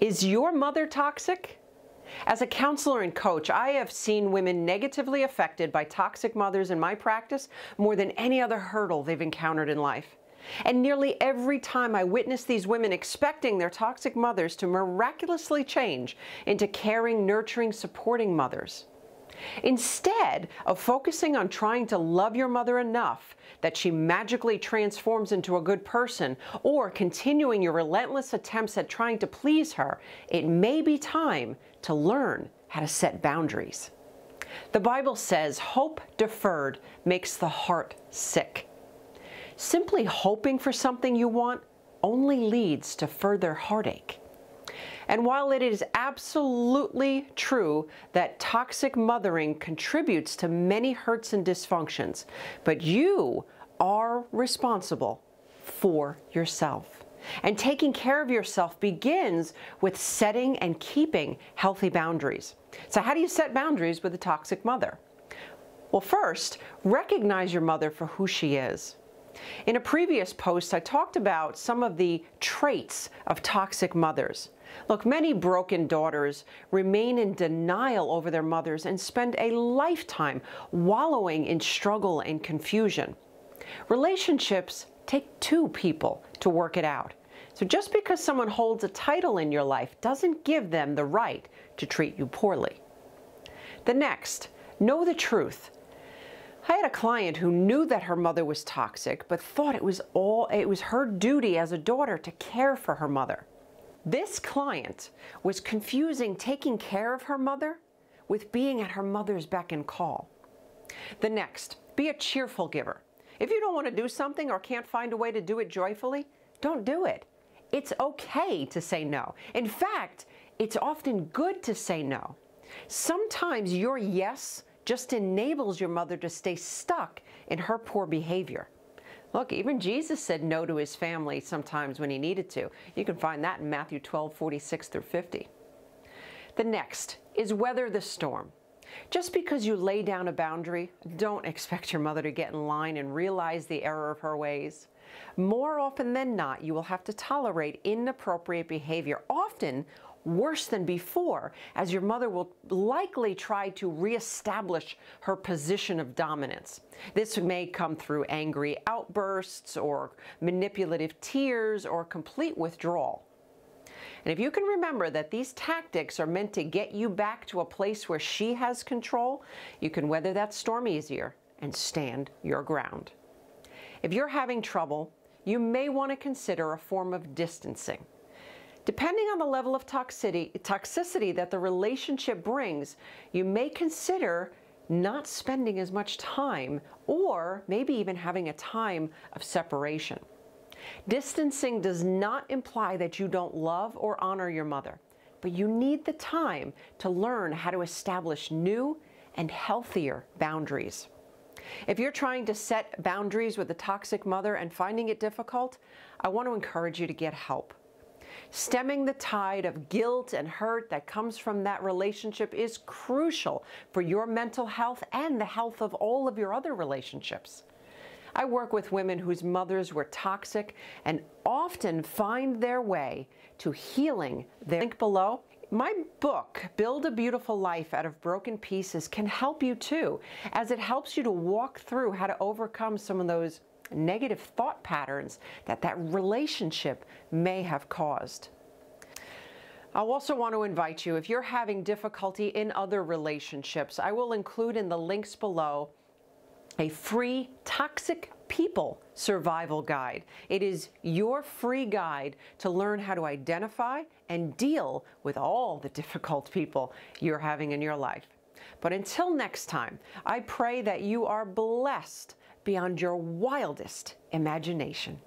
Is your mother toxic? As a counselor and coach, I have seen women negatively affected by toxic mothers in my practice more than any other hurdle they've encountered in life. And nearly every time I witness these women expecting their toxic mothers to miraculously change into caring, nurturing, supporting mothers. Instead of focusing on trying to love your mother enough that she magically transforms into a good person, or continuing your relentless attempts at trying to please her, it may be time to learn how to set boundaries. The Bible says, hope deferred makes the heart sick. Simply hoping for something you want only leads to further heartache. And while it is absolutely true that toxic mothering contributes to many hurts and dysfunctions, but you are responsible for yourself. And taking care of yourself begins with setting and keeping healthy boundaries. So how do you set boundaries with a toxic mother? Well, first, recognize your mother for who she is. In a previous post, I talked about some of the traits of toxic mothers. Look, many broken daughters remain in denial over their mothers and spend a lifetime wallowing in struggle and confusion. Relationships take two people to work it out. So just because someone holds a title in your life doesn't give them the right to treat you poorly. The next, know the truth. I had a client who knew that her mother was toxic, but thought it was her duty as a daughter to care for her mother. This client was confusing taking care of her mother with being at her mother's beck and call. The next, be a cheerful giver. If you don't want to do something or can't find a way to do it joyfully, don't do it. It's okay to say no. In fact, it's often good to say no. Sometimes your yes just enables your mother to stay stuck in her poor behavior. Look, even Jesus said no to his family sometimes when he needed to. You can find that in Matthew 12:46 through 50. The next is weather the storm. Just because you lay down a boundary, don't expect your mother to get in line and realize the error of her ways. More often than not, you will have to tolerate inappropriate behavior, often worse than before, as your mother will likely try to reestablish her position of dominance. This may come through angry outbursts or manipulative tears or complete withdrawal. And if you can remember that these tactics are meant to get you back to a place where she has control, you can weather that storm easier and stand your ground. If you're having trouble, you may want to consider a form of distancing. Depending on the level of toxicity that the relationship brings, you may consider not spending as much time, or maybe even having a time of separation. Distancing does not imply that you don't love or honor your mother, but you need the time to learn how to establish new and healthier boundaries. If you're trying to set boundaries with a toxic mother and finding it difficult, I want to encourage you to get help. Stemming the tide of guilt and hurt that comes from that relationship is crucial for your mental health and the health of all of your other relationships. I work with women whose mothers were toxic and often find their way to healing their link below. My book, Build a Beautiful Life Out of Broken Pieces, can help you too, as it helps you to walk through how to overcome some of those negative thought patterns that relationship may have caused. I also want to invite you, if you're having difficulty in other relationships, I will include in the links below a free Toxic People Survival Guide. It is your free guide to learn how to identify and deal with all the difficult people you're having in your life. But until next time, I pray that you are blessed beyond your wildest imagination.